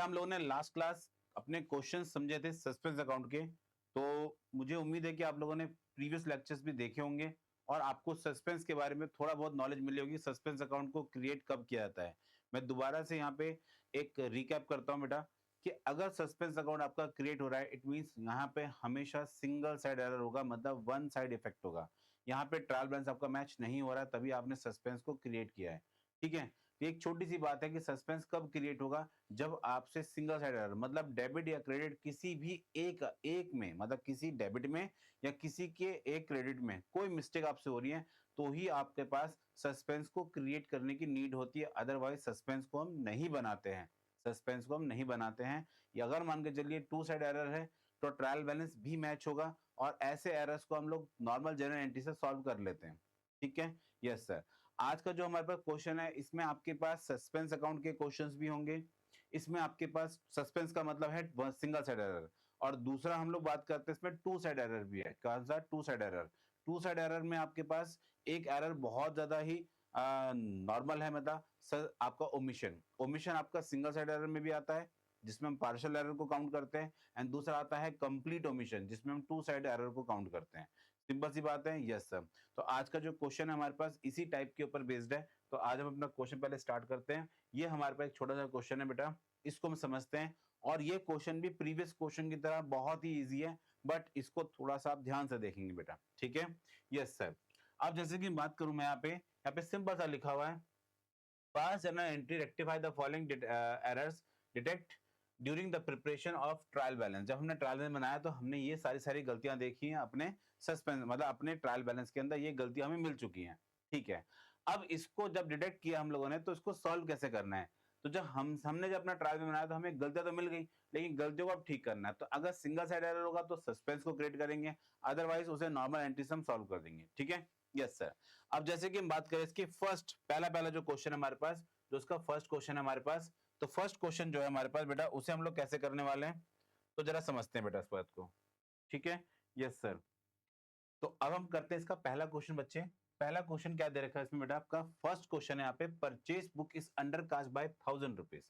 बेटा हम लोगों ने लास्ट क्लास अपने क्वेश्चन समझे थे सस्पेंस अकाउंट के, तो मुझे उम्मीद है कि आप लोगों ने प्रीवियस लेक्चर्स भी देखे होंगे और आपको सस्पेंस के बारे में थोड़ा बहुत नॉलेज मिली होगी, सस्पेंस अकाउंट को क्रिएट कब किया जाता है। मैं दोबारा से यहाँ पे एक रिकैप करता हूँ बेटा कि अगर सस्पेंस अकाउंट आपका क्रिएट हो रहा है, इट मींस यहाँ पे हमेशा सिंगल साइड एरर होगा, मतलब वन साइड इफेक्ट होगा। यहाँ पे ट्रायल बैलेंस आपका मैच नहीं हो रहा है, तभी आपने सस्पेंस को क्रिएट किया है। ठीक है, तो एक छोटी सी बात है कि सस्पेंस कब क्रिएट होगा, जब आपसे सिंगल साइड एरर मतलब डेबिट या क्रेडिट किसी भी एक एक में, मतलब किसी डेबिट में या किसी के एक क्रेडिट में कोई मिस्टेक आपसे हो रही है, तो ही आपके पास सस्पेंस को क्रिएट करने की नीड होती है। अदरवाइज सस्पेंस को हम नहीं बनाते हैं, सस्पेंस को हम नहीं बनाते हैं। या अगर मान के चलिए टू साइड एरर है तो ट्रायल बैलेंस भी मैच होगा और ऐसे एरर्स को हम लोग नॉर्मल जनरल एंट्री से सॉल्व कर लेते हैं। ठीक है, यस सर। आज का जो हमारे पास क्वेश्चन है, इसमें आपके पास सस्पेंस अकाउंट के क्वेश्चंस भी होंगे। इसमें आपके पास सस्पेंस का मतलब है सिंगल साइड एरर, और दूसरा हम लोग बात करते हैं इसमें टू साइड एरर भी है। कौन सा? Two side error. Two side error में आपके पास एक एरर बहुत ज्यादा ही नॉर्मल है, मतलब सर आपका ओमिशन। ओमिशन आपका सिंगल साइड एरर में भी आता है, जिसमें हम पार्शियल एरर को काउंट करते हैं, एंड दूसरा आता है कंप्लीट ओमिशन, जिसमें हम टू साइड एरर को काउंट करते हैं। सिंपल सी बात है, यस सर। तो आज का जो क्वेश्चन है हमारे पास इसी टाइप के ऊपर बेस्ड है। तो आज हम अपना क्वेश्चन पहले स्टार्ट करते हैं। ये हमारे पास एक छोटा सा क्वेश्चन है बेटा, इसको हम समझते हैं। और ये क्वेश्चन भी प्रीवियस क्वेश्चन की तरह बहुत ही इजी है, बट इसको थोड़ा सा आप ध्यान से देखेंगे बेटा। ठीक है, यस सर। अब जैसे कि बात करूं मैं, यहाँ पे सिंपल सा लिखा हुआ है, पास journal entry rectify the following errors detect during the preparation of trial balance. जब हमने ट्रायल बैलेंस बनाया तो हमने ये सारी गलतियां देखी हैं अपने सस्पेंस, मतलब अपने ट्रायल बैलेंस के अंदर ये गलतियां हमें मिल चुकी हैं। ठीक है, अब इसको जब डिटेक्ट किया हम लोगों ने, तो इसको सॉल्व कैसे करना है। तो जब हमने जब अपना ट्रायल बनाया तो हमें गलतियां तो मिल गई, लेकिन गलतियों को अब ठीक करना है। तो अगर सिंगल साइड एरर होगा तो सस्पेंस को क्रिएट करेंगे, अदरवाइज उसे नॉर्मल एंट्री से हम सॉल्व कर देंगे। ठीक है, यस सर। अब जैसे कि हम बात करें इसकी फर्स्ट, पहला पहला जो क्वेश्चन है हमारे पास, जो उसका फर्स्ट क्वेश्चन है हमारे पास, तो फर्स्ट क्वेश्चन जो है हमारे पास बेटा, उसे हम लोग कैसे करने वाले हैं, तो जरा समझते हैं बेटा इस बात को। ठीक है, यस सर। तो अब हम करते हैं इसका पहला क्वेश्चन बच्चे। पहला क्वेश्चन क्या दे रखा है इसमें बेटा, आपका फर्स्ट क्वेश्चन है यहाँ पे, purchase book is undercast by 1000 rupees.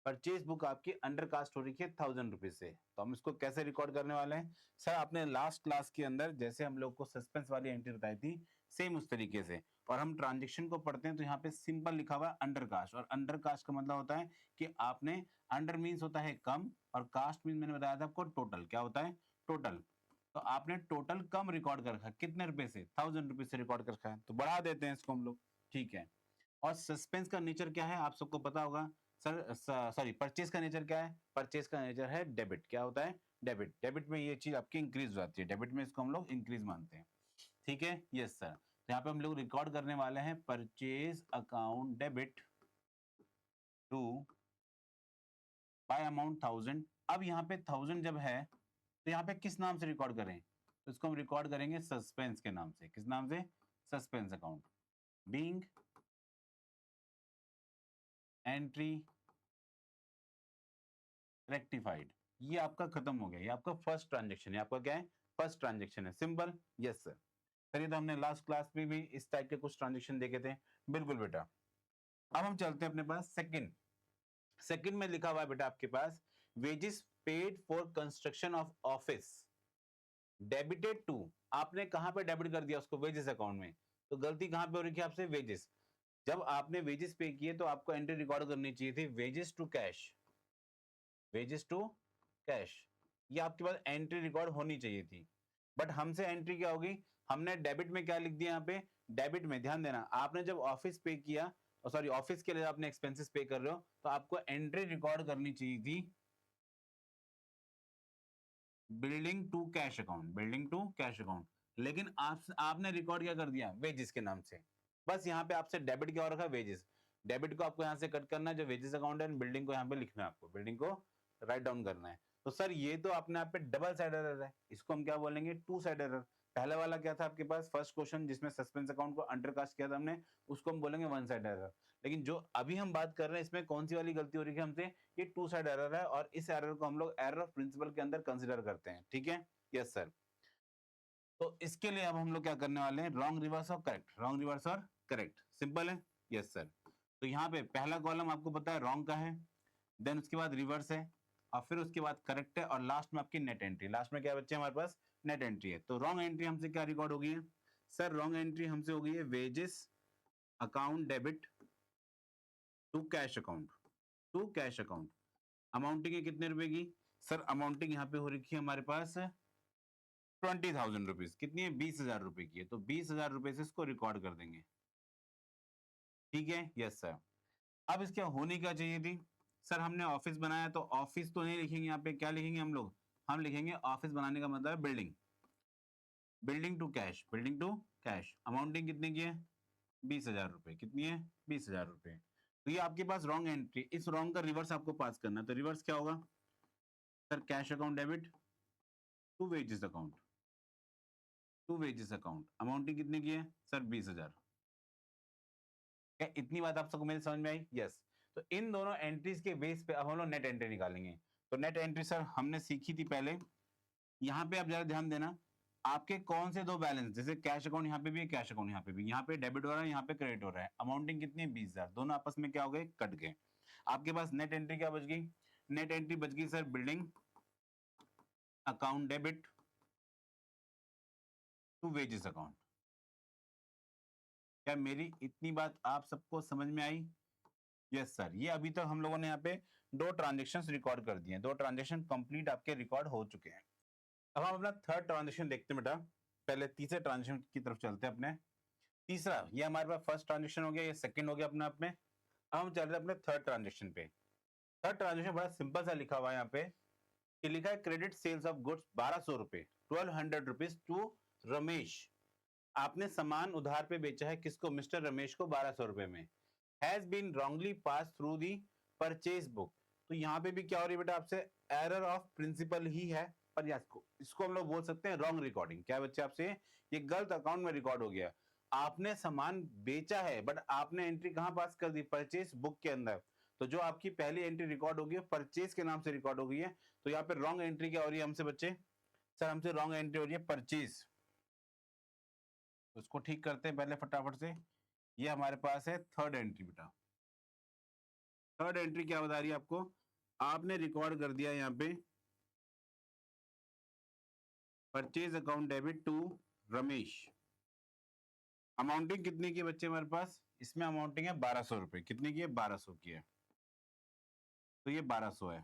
Purchase book आपकी अंडर कास्ट हो रही है 1000 रुपीज से। तो हम इसको कैसे रिकॉर्ड करने वाले हैं सर, आपने लास्ट क्लास के अंदर जैसे हम लोग को सस्पेंस वाली एंट्री बताई थी, सेम उस तरीके से। और हम ट्रांजेक्शन को पढ़ते हैं तो यहाँ पे सिंपल लिखा हुआ है अंडर कास्ट, और अंडर कास्ट का मतलब होता है कि आपने, अंडर मीन्स होता है कम, और कास्ट मीन्स मैंने बताया था आपको टोटल। क्या होता है? टोटल। तो आपने टोटल कम रिकॉर्ड कर रखा है, कितने रुपए से? 1000 रुपीज से रिकॉर्ड कर रखा है, तो बढ़ा देते हैं इसको हम लोग। ठीक है, और सस्पेंस का नेचर क्या है आप सबको पता होगा सर। सॉरी, परचेज का नेचर क्या है? परचेज का नेचर है डेबिट। क्या होता है? डेबिट। डेबिट में ये चीज आपकी इंक्रीज हो जाती है, डेबिट में इसको हम लोग इंक्रीज मानते हैं। ठीक है, यस सर। तो यहाँ पे हम लोग रिकॉर्ड करने वाले हैं purchase account debit to by amount 1000। अब यहाँ पे 1000 जब है तो यहाँ पे किस नाम से रिकॉर्ड करें, तो इसको हम रिकॉर्ड करेंगे सस्पेंस के नाम से। किस नाम से? Suspense account. Being entry rectified. ये आपका खत्म हो गया, ये आपका फर्स्ट ट्रांजेक्शन है। आपका क्या है? फर्स्ट ट्रांजेक्शन है। Simple, yes sir. सर ये तो हमने लास्ट क्लास में भी इस टाइप के कुछ ट्रांजेक्शन देखे थे। बिल्कुल बेटा। अब हम चलते हैं अपने पास सेकंड। सेकंड में लिखा हुआ है बेटा आपके पास, wages paid for construction of office debited to. आपने कहां पे डेबिट कर दिया उसको? वेजेस अकाउंट में। तो गलती कहां पे हो रही है आपसे? वेजेस। जब आपने वेजेस पे किए तो आपको एंट्री रिकॉर्ड करनी चाहिए थी wages to cash. Wages to cash, ये आपके पास एंट्री रिकॉर्ड होनी चाहिए थी। बट हमसे एंट्री क्या होगी, हमने डेबिट में क्या लिख दिया यहाँ पे? डेबिट में ध्यान देना, आपने जब ऑफिस पे किया, सॉरी ऑफिस के लिए आपने एक्सपेंसेस पे कर रहे हो, तो आपको एंट्री रिकॉर्ड करनी चाहिए थी building to cash account, building to cash account. लेकिन आपने रिकॉर्ड क्या कर दिया? वेजेस के नाम से। बस यहाँ पे आपसे डेबिट क्या हो रखा है? वेजेस। डेबिट को आपको यहाँ से कट करना है, जो वेजेस अकाउंट है, बिल्डिंग को यहाँ पे लिखना है आपको, बिल्डिंग को राइट डाउन करना है। तो सर ये तो अपने आप पे डबल साइड एरर है, इसको हम क्या बोलेंगे? Two side error. पहले वाला क्या था आपके पास? फर्स्ट क्वेश्चन जिसमें सस्पेंस अकाउंट को अंडरकास्ट किया था हमने, उसको हम बोलेंगे वन साइड एरर। लेकिन जो अभी हम बात कर रहे हैं इसमें कौन सी वाली गलती हो रही है हमसे? ये टू साइड एरर है, और इस एरर को हम लोग एरर ऑफ प्रिंसिपल के अंदर कंसिडर करते हैं। ठीक है, यस सर। तो इसके लिए अब हम लोग क्या करने वाले हैं? रॉन्ग रिवर्स और करेक्ट, रॉन्ग रिवर्स और करेक्ट। सिंपल है, यस सर। तो यहाँ पे पहला कॉलम आपको पता है रॉन्ग का है, देन उसके बाद रिवर्स है, और फिर उसके बाद करेक्ट है, और लास्ट में आपकी नेट एंट्री। लास्ट में क्या बच्चे हमारे पास नेट एंट्री है। तो रॉन्ग एंट्री हमसे क्या रिकॉर्ड हो गई है सर? रॉन्ग एंट्री हमसे हो गई है wages account debit to cash account, to cash account. Amounting है कितने रुपए की सर? अमाउंटिंग यहाँ पे हो रखी है हमारे पास 20,000 रुपीज। कितनी है? 20,000 रुपए की है। तो 20,000 रुपए से इसको रिकॉर्ड कर देंगे। ठीक है, यस सर। अब इसके होनी क्या चाहिए थी सर? हमने ऑफिस बनाया, तो ऑफिस तो नहीं लिखेंगे यहाँ पे, क्या लिखेंगे हम लोग? हम लिखेंगे ऑफिस बनाने का मतलब है building, building to cash, building to cash. Amounting कितने की है? 20,000 रुपए। कितनी है? 20,000 रुपए। तो ये आपके पास रॉन्ग एंट्री, इस रॉन्ग का रिवर्स आपको पास करना है। तो रिवर्स क्या होगा sir? Cash account debit to wages account, to wages account. Amounting कितने की है सर? 20,000। क्या इतनी बात आप सबको मेरी समझ में आई? यस। तो इन दोनों एंट्रीज के बेस पे अब हम लोग नेट एंट्री निकालेंगे। तो नेट एंट्री सर हमने सीखी थी पहले। यहाँ पे आप जरा ध्यान देना, आपके कौन से दो बैलेंस, जैसे कैश अकाउंट यहाँ पे भी है, कैश अकाउंट यहाँ पे भी, यहाँ पे डेबिट हो रहा है, यहाँ पे क्रेडिट हो रहा है। अमाउंटिंग कितनी है? 20,000। दोनों आपस में क्या हो गए? कट गए। आपके पास नेट एंट्री क्या बच गई? नेट एंट्री बच गई sir building account debit to wages account. क्या मेरी इतनी बात आप सबको समझ में आई? Yes sir. ये अभी तक हम लोगों ने यहाँ पे दो ट्रांजेक्शन्स रिकॉर्ड कर दिए हैं, दो ट्रांजेक्शन कंप्लीट आपके रिकॉर्ड हो चुके हैं। अब हम अपना थर्ड ट्रांजेक्शन देखते हैं बेटा। पहले तीसरे ट्रांजेक्शन की तरफ चलते हैं अपने। तीसरा, ये हमारे पास फर्स्ट ट्रांजेक्शन हो गया, ये सेकंड हो गया अपने आप में। अब हम चल रहे हैं अपने थर्ड ट्रांजेक्शन पे। थर्ड ट्रांजेक्शन बड़ा सिंपल सा लिखा हुआ है यहाँ पे, कि लिखा है क्रेडिट सेल्स ऑफ गुड्स 1200 रुपए, 1200 रुपीज टू रमेश। आपने सामान उधार पे बेचा है, किसको? मिस्टर रमेश को 1200 रुपए में। Has been wrongly pass through the purchase book. तो यहाँ पे भी क्या हो रही है बेटा आपसे? एरर ऑफ प्रिंसिपल ही है, पर इसको इसको हम लोग बोल सकते हैं रॉन्ग रिकॉर्डिंग। क्या बच्चे आपसे? ये गलत अकाउंट में रिकॉर्ड हो गया। आपने सामान बेचा है, बट आपने एंट्री कहाँ पास कर दी? परचेज बुक के अंदर। तो जो आपकी पहली एंट्री रिकॉर्ड होगी परचेज के नाम से रिकॉर्ड हो गई है। तो यहाँ पे रॉन्ग एंट्री क्या हो रही है हमसे बच्चे? सर हमसे रॉन्ग एंट्री हो रही है परचेज। उसको ठीक करते हैं पहले फटाफट से। ये हमारे पास है थर्ड एंट्री बेटा। थर्ड एंट्री क्या बता रही है आपको? आपने रिकॉर्ड कर दिया यहाँ पे purchase account debit to Ramesh. अमाउंटिंग कितने की है बच्चे हमारे पास? इसमें अमाउंटिंग है 1200 रुपए। कितने की है? 1200 की है। तो ये 1200 है।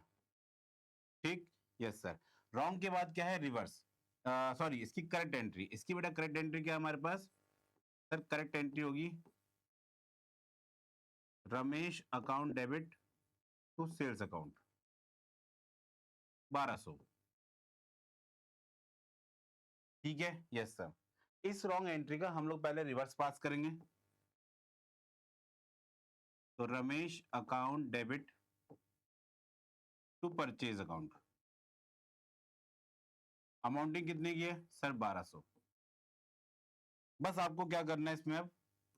ठीक, यस सर। रॉन्ग के बाद क्या है? रिवर्स, सॉरी इसकी करेक्ट एंट्री। इसकी बेटा करेक्ट एंट्री क्या है हमारे पास? सर करेक्ट एंट्री होगी Ramesh account debit to sales account 1200। ठीक है, यस सर। इस रॉन्ग एंट्री का हम लोग पहले रिवर्स पास करेंगे। तो Ramesh account debit to purchase account. Amounting कितने की है सर? 1200। बस आपको क्या करना है इसमें, अब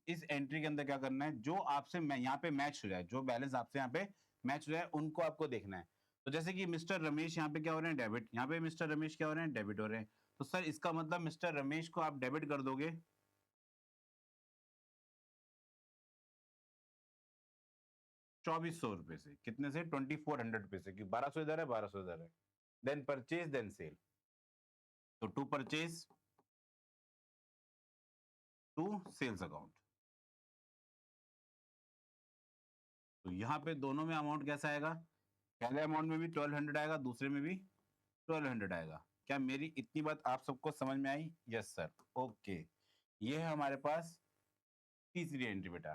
इस एंट्री के अंदर क्या करना है, जो आपसे यहाँ पे मैच हो जाए, जो बैलेंस आपसे यहाँ पे मैच हो जाए, उनको आपको देखना है। तो जैसे कि मिस्टर रमेश यहाँ पे क्या हो रहे हैं? डेबिट। यहाँ पे मिस्टर रमेश क्या हो रहे हैं? डेबिट हो रहे हैं। तो सर इसका मतलब मिस्टर रमेश को आप डेबिट कर दोगे 2400 रुपए से। कितने से? 2400 रुपए से, कि 1200 इधर है, 1200 इधर है। Then purchase, then sale. तो to purchase to sales account. तो यहाँ पे दोनों में अमाउंट कैसा आएगा? पहले अमाउंट में भी 1200 आएगा, दूसरे में भी 1200 आएगा। क्या मेरी इतनी बात आप सबको समझ में आई? Yes sir, okay. ये है हमारे पास तीसरी एंट्री बेटा।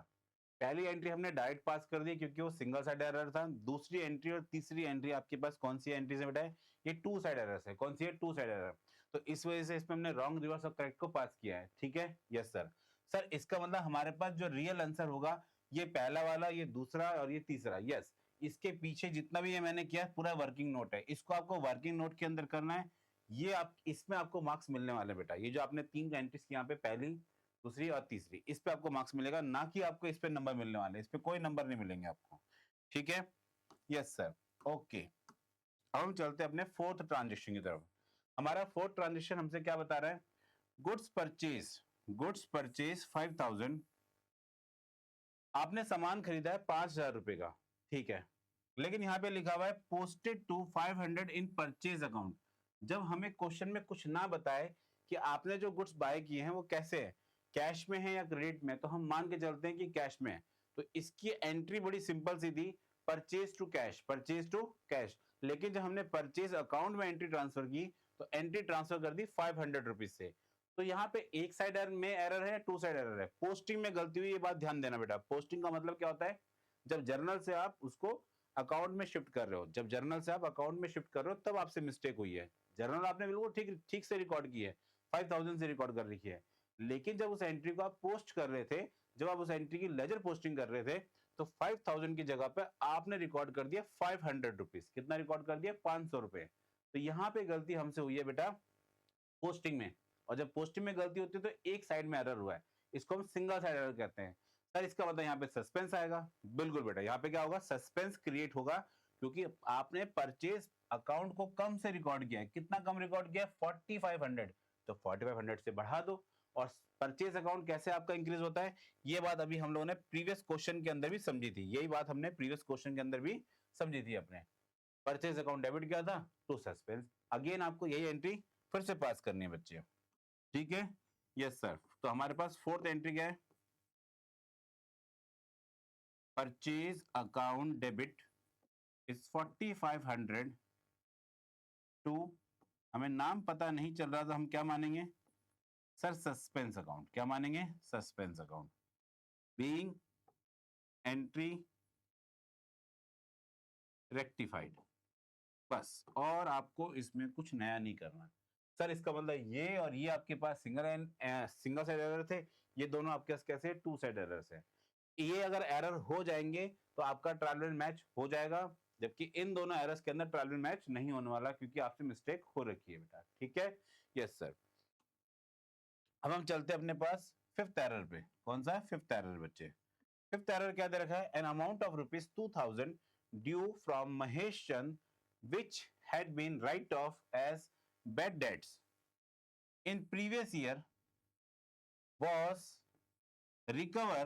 पहली एंट्री हमने डायरेक्ट पास कर दी क्योंकि वो सिंगल साइड एरर था। दूसरी एंट्री और तीसरी एंट्री आपके पास कौन सी एंट्री है बेटा? ये टू साइड एरर है। कौन सी है? Two side error. तो इस वजह से इसमें हमने रॉन्ग, रिवर्स और करेक्ट को पास किया है। ठीक है, यस सर। सर इसका मतलब हमारे पास जो रियल आंसर होगा, ये पहला वाला, ये दूसरा और ये तीसरा। यस, इसके पीछे जितना भी ये मैंने किया पूरा वर्किंग नोट है। इसको आपको वर्किंग नोट के अंदर करना है। ये आप इसमें आपको मार्क्स मिलने वाले बेटा। ये जो आपने तीन एंट्रीज की यहाँ पे, पहली, दूसरी और तीसरी, इस पे आपको मार्क्स मिलेगा, ना कि आपको इस पे नंबर मिलने वाले। इस पे कोई नंबर नहीं मिलेंगे आपको। ठीक है, यस सर, ओके। अब हम चलते हैं अपने फोर्थ ट्रांजेक्शन की तरफ। हमारा फोर्थ ट्रांजेक्शन हमसे क्या बता रहा है? Goods purchase, goods purchase 5000। आपने सामान खरीदा है 5,000 रुपए का। ठीक है, लेकिन यहाँ पे लिखा हुआ है posted to 500 in purchase account. जब हमें क्वेश्चन में कुछ ना बताए कि आपने जो गुड्स बाय किए हैं वो कैसे है, कैश में है या क्रेडिट में, तो हम मान के चलते हैं कि कैश में है। तो इसकी एंट्री बड़ी सिंपल सी थी, purchase to cash, purchase to cash. लेकिन जब हमने परचेज अकाउंट में एंट्री ट्रांसफर की तो एंट्री ट्रांसफर कर दी 500 रुपीज से। तो यहाँ पे एक साइड में एरर है, टू साइड एरर है, पोस्टिंग में गलती हुई, ये बात ध्यान देना बेटा। पोस्टिंग का मतलब क्या होता है, जब जर्नल से आप उसको अकाउंट में शिफ्ट कर रहे हो, जब जर्नल से आप अकाउंट में शिफ्ट कर रहे हो तब आपसे मिस्टेक हुई है। जर्नल आपने बिल्कुल ठीक ठीक से रिकॉर्ड की है, 5000 से रिकॉर्ड कर रखी है, लेकिन जब उस एंट्री को आप पोस्ट कर रहे थे, जब आप उस एंट्री की लेजर पोस्टिंग कर रहे थे, तो 5000 की जगह पे आपने रिकॉर्ड कर दिया 500 रुपीज। कितना रिकॉर्ड कर दिया, 500 रुपए। तो यहाँ पे गलती हमसे हुई है बेटा पोस्टिंग में। और जब पोस्टिंग में गलती होती है तो एक साइड में एरर हुआ है, इसको हम सिंगल साइड एरर कहते हैं। सर इसका मतलब यहाँ पे सस्पेंस आएगा। बिल्कुल बेटा, यहाँ पे क्या होगा, सस्पेंस क्रिएट होगा, क्योंकि आपने परचेज अकाउंट को कम से रिकॉर्ड किया है। कितना कम रिकॉर्ड किया है, 4500। तो 4500 से बढ़ा दो। और परचेज अकाउंट कैसे आपका इंक्रीज होता है, ये बात अभी हम लोगों ने प्रीवियस क्वेश्चन के अंदर भी समझी थी। यही बात हमने प्रीवियस क्वेश्चन के अंदर भी समझी थी अपने। परचेज अकाउंट डेबिट किया था टू सस्पेंस। अगेन आपको यही एंट्री फिर से पास करनी है बच्चे, ठीक है। यस सर, तो हमारे पास फोर्थ एंट्री क्या है, purchase account debit is 4500 to, हमें नाम पता नहीं चल रहा, तो हम क्या मानेंगे सर, सस्पेंस अकाउंट। क्या मानेंगे, suspense account being entry rectified. बस, और आपको इसमें कुछ नया नहीं करना। सर इसका मतलब ये और ये आपके पास सिंगल साइड एरर थे, ये दोनों आपके पास कैसे टू साइड एरर्स है। ये अगर एरर हो जाएंगे तो आपका ट्रायल एंड मैच हो जाएगा, जबकि इन दोनों एरर्स के अंदर ट्रायल एंड मैच नहीं होने वाला, क्योंकि आपसे मिस्टेक हो रखी है बेटा, ठीक है। यस सर, अब हम चलते हैं अपने पास फिफ्थ एरर पे। कौन सा है, फिफ्थ एरर बच्चे। फिफ्थ एरर क्या दे रखा है, an amount of rupees 2000 due from Mahesh Chand which had been write off as bad debts in previous year was recover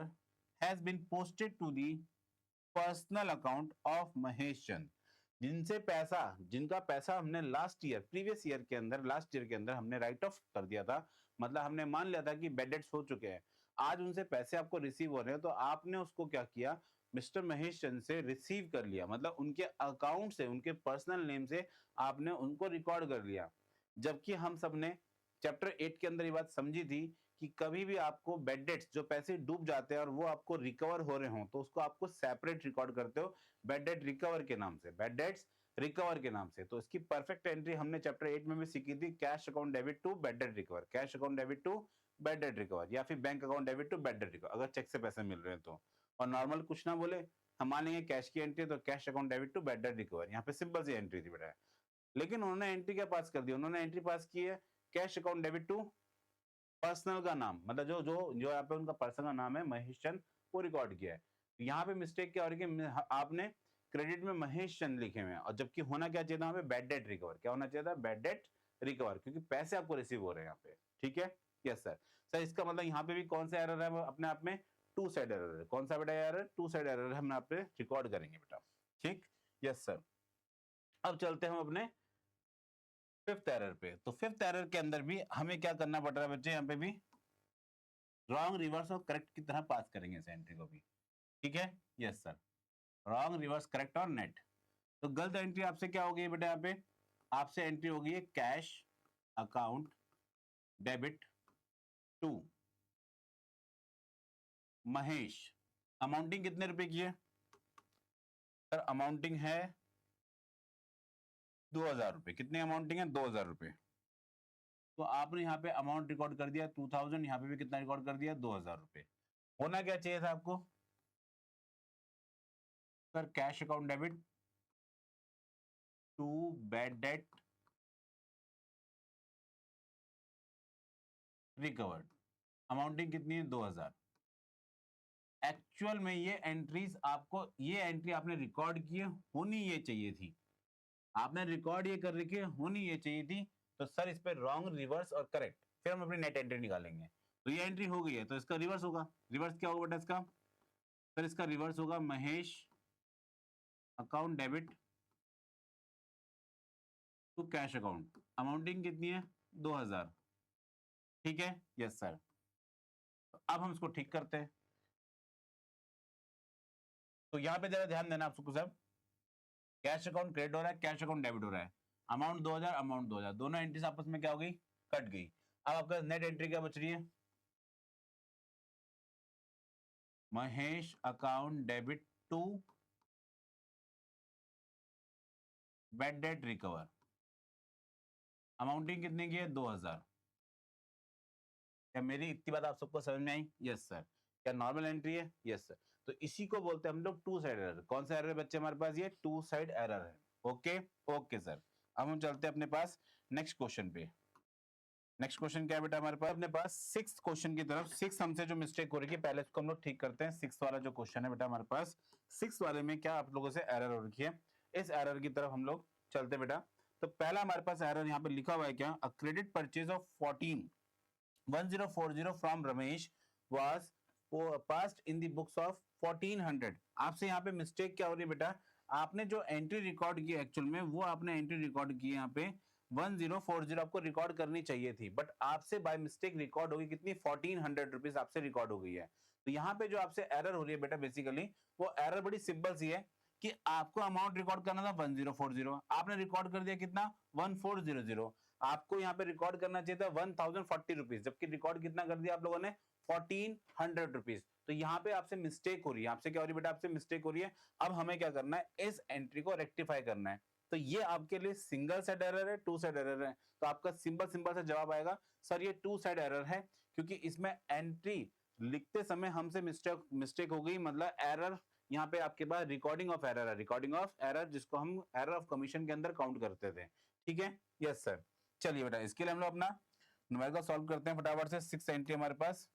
has been posted to the personal account of Mahesh Chand. जिनका पैसा हमने last year, previous year के अंदर, last year के अंदर हमने right of कर दिया था, मतलब हमने मान लिया था कि बैड डेट्स हो चुके हैं, आज उनसे पैसे आपको रिसीव हो रहे हैं, तो आपने उसको क्या किया, मिस्टर महेश चंद से रिसीव कर लिया, मतलब उनके अकाउंट से, उनके पर्सनल नेम से आपने उनको रिकॉर्ड कर लिया। जबकि हम सबने चैप्टर 8 के अंदर ये बात समझी थी कि कभी भी आपको बैड डेट्स, जो पैसे डूब जाते हैं और वो आपको रिकवर हो रहे हो, तो उसको आपको सेपरेट रिकॉर्ड करते हो बैड डेट रिकवर के नाम से, बैड डेट्स रिकवर के नाम से। तो इसकी परफेक्ट एंट्री हमने चैप्टर 8 में भी सीखी थी, cash account debit to bad debt recover, cash account debit to bad debt recover, या फिर bank account debit to bad debt recover, अगर चेक से पैसे मिल रहे हैं तो। और नॉर्मल कुछ ना बोले, हम मानेंगे कैश की एंट्री, तो cash account debit to bad debt recover, यहाँ पे सिंपल सी एंट्री थी बेटा। लेकिन उन्होंने एंट्री क्या पास कर दी, उन्होंने एंट्री पास की है cash account debit to personal का नाम, मतलब जो जो जो यहाँ पे उनका पर्सनल का नाम है महेश चंद, वो रिकॉर्ड किया है। यहाँ पे मिस्टेक क्या हो रही है, आपने क्रेडिट में महेश चंद लिखे हुए हैं, और जबकि होना क्या चाहिए था यहाँ पे बैड डेट रिकवर, क्या होना चाहिए था, बैड डेट रिकवर, क्योंकि पैसे आपको रिसीव हो रहे हैं यहाँ पे, ठीक है। यस सर, सर इसका मतलब यहाँ पे भी कौन सा एरर है, वो अपने आप में टू साइड एरर है। कौन सा बेटा एरर, टू साइड एरर हम यहाँ पे रिकॉर्ड करेंगे बेटा, ठीक। यस सर, अब चलते हैं हम अपने फिफ्थ एरर पे। तो फिफ्थ एरर के अंदर भी हमें क्या करना पड़ रहा है बच्चे, यहाँ पे भी रॉन्ग रिवर्स और करेक्ट की तरह पास करेंगे इस एंट्री को भी, ठीक है। Yes sir, wrong reverse correct और नेट। तो गलत एंट्री आपसे क्या हो गई बेटा, यहाँ पे आपसे एंट्री हो गई है cash account debit to Mahesh, amounting कितने रुपए की है सर, अमाउंटिंग है 2000 रुपए। कितनी अमाउंटिंग है, 2000 रुपए। तो आपने यहाँ पे अमाउंट रिकॉर्ड कर दिया 2000, यहाँ पे भी कितना रिकॉर्ड कर दिया, 2000 रुपए। होना क्या चाहिए था आपको sir, cash account debit to bad debt recovered, amounting कितनी है, 2000। एक्चुअल में ये एंट्रीज आपको, ये एंट्री आपने रिकॉर्ड की है, होनी ये चाहिए थी, आपने रिकॉर्ड ये कर रखी है, होनी ये चाहिए थी। तो सर इस पे रॉन्ग रिवर्स और करेक्ट, फिर हम अपनी नेट एंट्री निकालेंगे। तो ये एंट्री हो गई है, तो इसका रिवर्स होगा। रिवर्स क्या होगा बेटा इसका, सर इसका रिवर्स होगा Mahesh account debit to cash account, amounting कितनी है 2000, ठीक है, यस सर। अब हम इसको ठीक करते हैं। तो यहाँ पे जरा ध्यान देना आप सबको सब, कैश अकाउंट क्रेडिट हो रहा है, कैश अकाउंट डेबिट हो रहा है, अमाउंट 2000, अमाउंट 2000, दोनों एंट्रीज आपस में क्या हो गई, कट गई। अब आपका नेट एंट्री क्या बच रही है, Mahesh account debit to bad debt recover, amounting कितने की है 2000। क्या मेरी इतनी बात आप सबको समझ में आई, यस सर। क्या नॉर्मल एंट्री है, यस सर। तो इसी को बोलते हैं हम लोग टू साइड एरर। कौन सा एरर है बच्चे हमारे पास, ये टू साइड एरर है। Okay okay sir. अब हम चलते हैं अपने पास नेक्स्ट क्वेश्चन पे। नेक्स्ट क्वेश्चन क्या है बेटा हमारे पास, अपने पास सिक्स क्वेश्चन की तरफ। सिक्स हमसे जो मिस्टेक हो रही है पहले इसको हम लोग ठीक करते हैं। सिक्स वाला जो क्वेश्चन है बेटा हमारे पास, सिक्स वाले में क्या आप लोगों से एरर हो रखी है, इस एरर की तरफ हम लोग चलते हैं बेटा। तो पहला हमारे पास एरर यहाँ पे लिखा हुआ है क्या, a credit purchase of 1040 from Ramesh was passed in the books of 1400। आपसे यहाँ पे मिस्टेक क्या हो रही है बेटा, आपने जो एंट्री रिकॉर्ड की एक्चुअल में वो आपने एंट्री रिकॉर्ड की यहाँ पे 1040 आपको रिकॉर्ड करनी चाहिए थी, बट आपसे बाय मिस्टेक रिकॉर्ड होगी कितनी, 1400 रुपीज आपसे रिकॉर्ड हो गई है। तो यहाँ पे जो आपसे एरर हो रही है बेटा बेसिकली, वो एरर बड़ी सिंपल सी है कि आपको अमाउंट रिकॉर्ड करना था 1040, आपने रिकॉर्ड कर दिया कितना 1400। आपको यहाँ पे रिकॉर्ड करना चाहिए था 1040 रुपीज, जबकि रिकॉर्ड कितना कर दिया आप लोगों ने 1400 रुपीज। तो यहाँ पे आपसे मिस्टेक हो रही है। आपसे क्या हो रही है बेटा, आपसे मिस्टेक हो रही है। अब हमें क्या करना है, इस एंट्री को रेक्टिफाई करना है। तो ये आपके लिए सिंगल साइड एरर है, टू साइड एरर है। तो आपका सिंपल सिंपल सा जवाब आएगा सर ये टू साइड एरर है, क्योंकि इसमें एंट्री लिखते समय हमसे मिस्टेक हो गई, मतलब एरर यहाँ पे आपके पास रिकॉर्डिंग ऑफ एरर है, रिकॉर्डिंग ऑफ एरर, जिसको हम एरर ऑफ कमीशन के अंदर काउंट करते थे। ठीक है, यस सर। चलिए बेटा इसके लिए हम लोग अपना न्यूमेरिकल सॉल्व करते हैं फटाफट से। सिक्स एंट्री हमारे पास।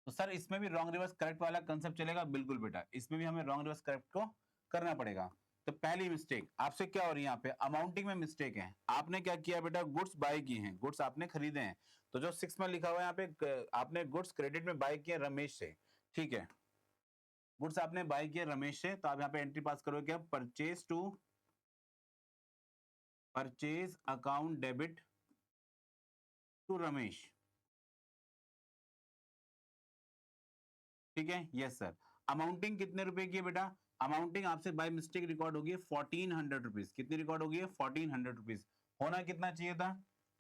तो सर इसमें भी रॉन्ग रिवर्स करेक्ट वाला कंसेप्ट चलेगा, बिल्कुल बेटा, इसमें भी हमें रॉन्ग रिवर्स करेक्ट को करना पड़ेगा। तो पहली मिस्टेक आपसे क्या हो रही है, यहाँ पे अमाउंटिंग में मिस्टेक है। आपने क्या किया बेटा, गुड्स बाय किए हैं, गुड्स आपने खरीदे हैं। तो जो सिक्स में लिखा हुआ है यहाँ पे, आपने गुड्स क्रेडिट में बाय किए रमेश से, ठीक है, गुड्स आपने बाय किया रमेश से। तो आप यहाँ पे एंट्री पास करोगे क्या, purchase to purchase account debit to Ramesh, ठीक है, यस सर। अमाउंटिंग कितने रुपए की है बेटा, अमाउंटिंग आपसे बाय मिस्टेक रिकॉर्ड होगी 1400 रुपीज। कितनी रिकॉर्ड होगी 1400 रुपीज। होना कितना चाहिए था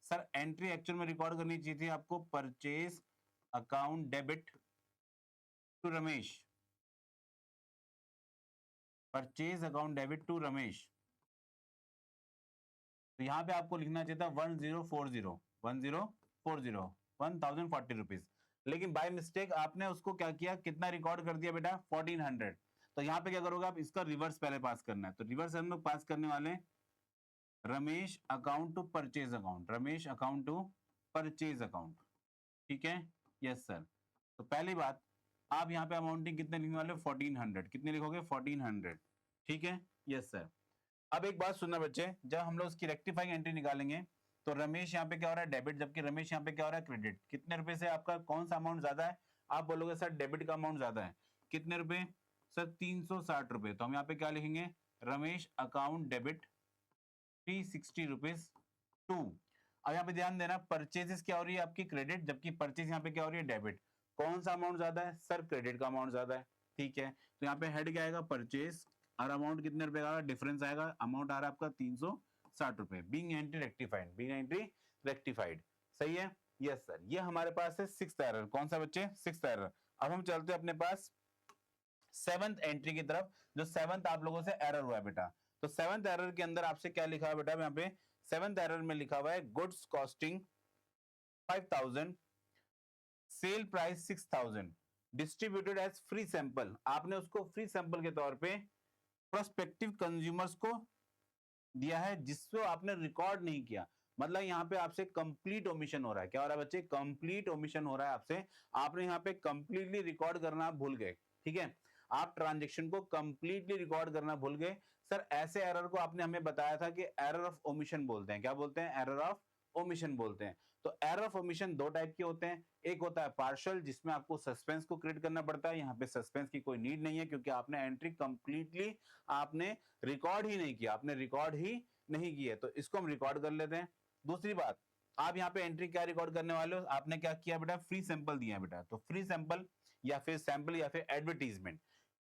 सर, एंट्री एक्चुअल में रिकॉर्ड करनी चाहिए थी आपको purchase account debit to Ramesh, purchase account debit to Ramesh. तो यहाँ पे आपको लिखना चाहिए था 1040 1040 रुपीज। लेकिन बाय मिस्टेक आपने उसको क्या किया, कितना रिकॉर्ड कर दिया बेटा 1400। तो यहाँ पे क्या करोगे आप, इसका रिवर्स पहले पास करना है। तो रिवर्स हम लोग पास करने वाले हैं Ramesh account to purchase account, Ramesh account to purchase account, ठीक है, यस सर। तो पहली बात आप यहाँ पे अमाउंटिंग कितने लिखने वाले हो 1400, कितने लिखोगे 1400, ठीक है, यस सर। अब एक बात सुनना बच्चे, जब हम लोग उसकी रेक्टिफाइंग एंट्री निकालेंगे तो रमेश यहाँ पे क्या हो रहा है डेबिट, जबकि रमेश यहाँ पे क्या हो रहा है क्रेडिट। कितने रुपए से आपका कौन सा अमाउंट ज्यादा है, आप बोलोगे सर डेबिट का अमाउंट ज्यादा है। कितने रुपए सर 360 रुपए। तो हम यहाँ पे क्या लिखेंगे, Ramesh account debit 360 rupees to. अब यहाँ पे ध्यान देना, परचेजेस क्या हो रही है आपकी क्रेडिट, जबकि परचेज यहाँ पे क्या हो रही है डेबिट। कौन सा अमाउंट ज्यादा है सर, क्रेडिट का अमाउंट ज्यादा है, ठीक है। तो यहाँ पे हेड क्या आएगा परचेज, और अमाउंट कितने रुपए का डिफरेंस आएगा, अमाउंट आ रहा है आपका 360 रुपए। Being entry rectified, being entry rectified, सही है, यस सर। ये हमारे पास है सिक्स्थ एरर। कौन सा बच्चे, सिक्स्थ एरर। अब हम चलते हैं अपने पास सेवंथ एंट्री की तरफ, जो सेवंथ आप लोगों से एरर हुआ है बेटा। तो सेवंथ एरर के अंदर आपसे क्या लिखा है बेटा, यहाँ पे सेवंथ एरर में लिखा हुआ है goods costing 5000, sale price 6000, distributed as free sample. आपने उसको फ्री सैंपल के तौर पे प्रोस्पेक्टिव कंज्यूमर्स को दिया है, जिसको आपने रिकॉर्ड नहीं किया। मतलब यहाँ पे आपसे कंप्लीट ओमिशन हो रहा है। क्या हो रहा है बच्चे, कंप्लीट ओमिशन हो रहा है आपसे। आपने यहाँ पे कंप्लीटली रिकॉर्ड करना आप भूल गए, ठीक है, आप ट्रांजेक्शन को कंप्लीटली रिकॉर्ड करना भूल गए। सर ऐसे एरर को आपने हमें बताया था कि एरर ऑफ ओमिशन बोलते हैं। क्या बोलते हैं, एरर ऑफ ओमिशन बोलते हैं। तो एरर ऑफ ओमिशन दो टाइप के होते हैं, एक होता है पार्शियल जिसमें आपको सस्पेंस को क्रिएट करना पड़ता है, यहाँ पे सस्पेंस की कोई नीड नहीं है क्योंकि आपने एंट्री कंप्लीटली आपने रिकॉर्ड ही नहीं किया, आपने रिकॉर्ड ही नहीं किया, तो इसको हम रिकॉर्ड कर लेते हैं। दूसरी बात, आप यहाँ पे एंट्री क्या रिकॉर्ड करने वाले हो, आपने क्या किया बेटा, फ्री सैंपल दिया है बेटा, तो फ्री सैंपल या फिर सैंपल या फिर एडवर्टीजमेंट,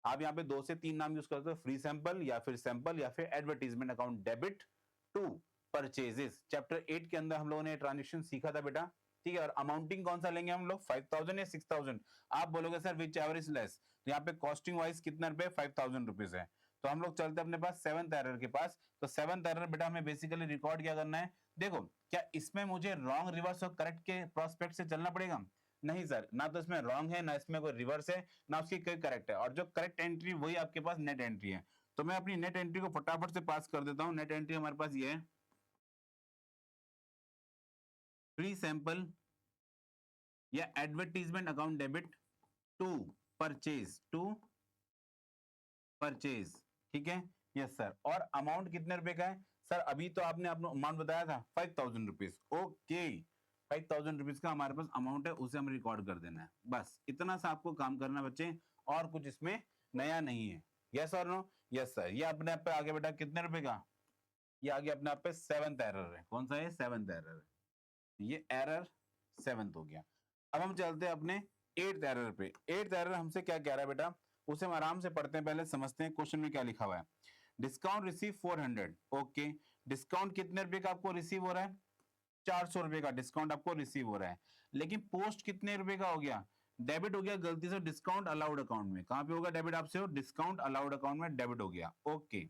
आप यहाँ पे 2 से 3 नाम यूज करते हो, फ्री सैंपल या फिर advertisement account debit to purchases. Chapter 8 के अंदर हम लोगों ने ट्रांजेक्शन सीखा था बेटा, ठीक है। और अमाउंटिंग कौन सा लेंगे हम लोग, 5000 या 6000, आप बोलोगे sir which ever is less, तो यहाँ पे कॉस्टिंग वाइज कितना रुपए, 5000 रुपीज है। तो हम लोग चलते अपने पास 7th एरर के पास, तो 7th एरर बेटा हमें बेसिकली रिकॉर्ड क्या करना है, देखो क्या इसमें मुझे रॉन्ग, रिवर्स और करेक्ट के प्रोस्पेक्ट से चलना पड़ेगा, नहीं सर, ना तो इसमें रॉन्ग है, ना इसमें कोई रिवर्स है, ना उसकी कोई करेक्ट है, और जो करेक्ट एंट्री वही आपके पास नेट एंट्री है। तो मैं अपनी नेट एंट्री को फटाफट से पास कर देता हूं। नेट एंट्री हमारे पास ये है, फ्री सैंपल या advertisement account debit to purchase, ठीक है, यस सर। और अमाउंट कितने रुपए का है सर, अभी तो आपने अपना अमाउंट बताया था 5000 रुपीज, ओके, 5000 रुपीज का हमारे पास अमाउंट है, उसे हम रिकॉर्ड कर देना है, बस इतना सा आपको काम करना बच्चे, और कुछ इसमें नया नहीं है। यस और नो, यस सर। ये अपने आप पे आगे बेटा कितने रुपए का, ये आगे अपने आप पे 7th एरर है, कौन सा है, 7th एरर है, ये एरर 7th हो गया। अब हम चलते हैं अपने 8th एरर पे। 8th एरर हमसे क्या कह रहा है बेटा, उसे हम आराम से पढ़ते हैं, पहले समझते हैं क्वेश्चन में क्या लिखा हुआ है। डिस्काउंट रिसीव 400, ओके, डिस्काउंट कितने रुपए का आपको रिसीव हो रहा है, 400 रुपए का डिस्काउंट आपको रिसीव हो रहा है, लेकिन पोस्ट कितने रुपए का हो गया, डेबिट हो गया गलती से डिस्काउंट अलाउड अकाउंट में, कहां पे होगा डेबिट आपसे, हो डिस्काउंट अलाउड अकाउंट में डेबिट हो गया, ओके।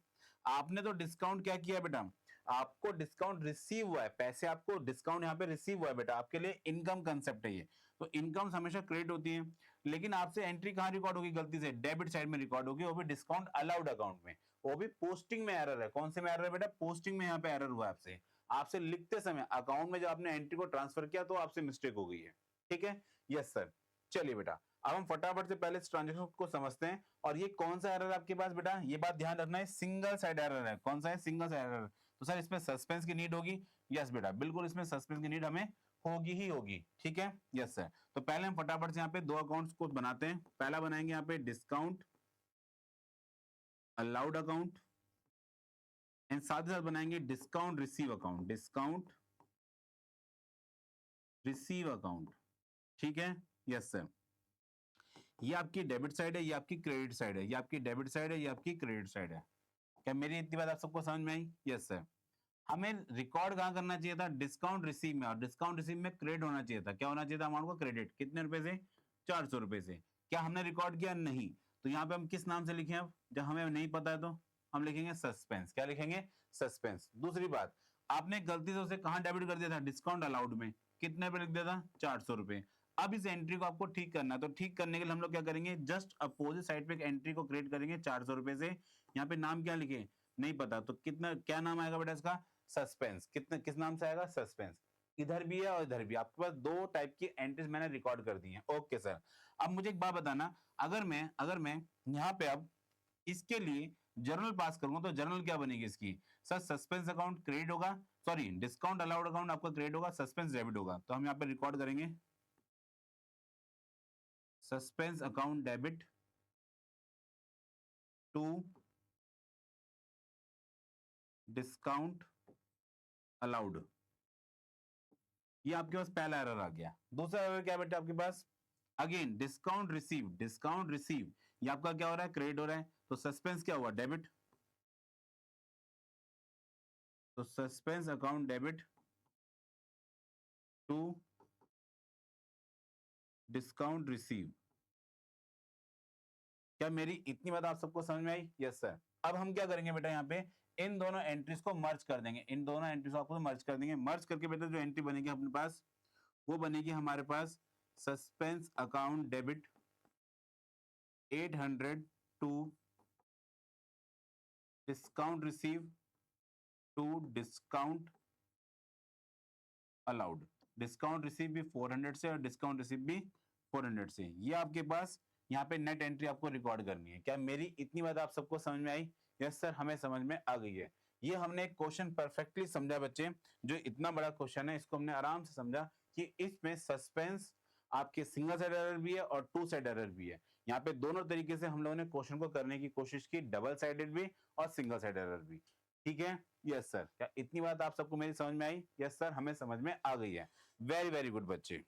आपने तो डिस्काउंट क्या किया बेटा, आपको डिस्काउंट रिसीव हुआ है, पैसे आपको डिस्काउंट यहाँ पे रिसीव हुआ है बेटा, आपके लिए इनकम कंसेप्ट है ये, तो इनकम हमेशा क्रेडिट होती है, लेकिन आपसे एंट्री कहां रिकॉर्ड होगी, गलती से डेबिट साइड में रिकॉर्ड होगी, वो भी डिस्काउंट अलाउड अकाउंट में, वो भी पोस्टिंग में एरर है, कौन से में एरर है बेटा, पोस्टिंग में यहाँ पे एरर हुआ है आपसे, आपसे लिखते समय अकाउंट में जब आपने एंट्री को ट्रांसफर किया तो आपसे मिस्टेक हो गई है, ठीक है, यस सर। चलिए बेटा अब हम फटाफट से पहले इस ट्रांजेक्शन को समझते हैं, और ये कौन सा एरर है आपके पास बेटा, ये बात ध्यान रखना है, सिंगल साइड एरर है, कौन सा है, सिंगल साइड एरर, तो सर इसमें सस्पेंस की नीड होगी, यस बेटा बिल्कुल इसमें सस्पेंस की नीड हमें होगी ही होगी, ठीक है, यस सर। तो पहले हम फटाफट से यहाँ पे दो अकाउंट्स को बनाते हैं, पहला बनाएंगे यहाँ पे डिस्काउंट अलाउड अकाउंट, एंड साथ ही साथ बनाएंगे discount receive account, discount receive account, ठीक है, यस सर। ये आपकी डेबिट साइड है, ये आपकी क्रेडिट साइड है, ये आपकी डेबिट साइड है, ये आपकी क्रेडिट साइड है। क्या मेरी इतनी बात आप सबको समझ में आई, यस सर। हमें रिकॉर्ड कहां करना चाहिए था, डिस्काउंट रिसीव में, और डिस्काउंट रिसीव में क्रेडिट होना चाहिए था, क्या होना चाहिए था अमाउंट को, क्रेडिट, कितने रुपए से, 400 रुपए से। क्या हमने रिकॉर्ड किया, नहीं, तो यहाँ पे हम किस नाम से लिखें, अब जब हमें नहीं पता है तो हम लिखेंगे सस्पेंस, क्या लिखेंगे, सस्पेंस। दूसरी बात, आपने गलती से उसे कहां डेबिट कर दिया था, डिस्काउंट अलाउड में, कितने पे लिख दिया था, 400 रुपए। अब इस एंट्री को आपको ठीक करना है, तो ठीक करने के लिए हम लोग क्या करेंगे, जस्ट अपोजिट साइड पे एक एंट्री को क्रिएट करेंगे 400 रुपए से, यहाँ पे नाम क्या लिखे, नहीं पता, तो कितना क्या नाम आएगा बेटा इसका, सस्पेंस, कितने किस नाम से आएगा, सस्पेंस। इधर भी है और इधर भी, आपके पास दो टाइप की एंट्रीज मैंने रिकॉर्ड कर दी हैं, ओके सर। अब मुझे एक बात बताना, अगर मैं यहाँ पे अब इसके लिए जर्नल पास करूंगा तो जर्नल क्या बनेगी इसकी, सर सस्पेंस अकाउंट क्रेडिट होगा, सॉरी डिस्काउंट अलाउड अकाउंट आपका क्रेडिट होगा, सस्पेंस डेबिट होगा, तो हम यहाँ पे रिकॉर्ड करेंगे suspense account debit to discount allowed. ये आपके पास पहला एरर आ गया। दूसरा एरर क्या बेटा आपके पास, अगेन डिस्काउंट रिसीव, ये आपका क्या हो रहा है, क्रेडिट हो रहा है, तो सस्पेंस क्या हुआ, डेबिट, तो suspense account debit to discount receive. क्या मेरी इतनी बात आप सबको समझ में आई, यस सर। अब हम क्या करेंगे बेटा, यहाँ पे इन दोनों एंट्रीज को मर्ज कर देंगे, इन दोनों एंट्रीज को आपको मर्ज कर देंगे, मर्ज करके बेटा जो एंट्री बनेगी अपने पास, वो बनेगी हमारे पास suspense account debit 800 to discount receive to discount allowed. Discount receive भी 400 से और डिस्काउंट रिसीव भी 400 से। ये आपके पास यहाँ पे नेट एंट्री आपको रिकॉर्ड करनी है। क्या मेरी इतनी बात आप सबको समझ में आई, यस सर, हमें समझ में आ गई है। ये हमने एक क्वेश्चन परफेक्टली समझा बच्चे, जो इतना बड़ा क्वेश्चन है इसको हमने आराम से समझा कि इसमें सस्पेंस आपके सिंगल साइड एरर भी है और टू साइड एरर भी है। यहाँ पे दोनों तरीके से हम लोगों ने क्वेश्चन को करने की कोशिश की, डबल साइडेड भी और सिंगल साइड एरर भी। ठीक है? Yes sir. क्या इतनी बात आप सबको मेरी समझ में आई? यस सर, हमें समझ में आ गई है। वेरी वेरी गुड बच्चे।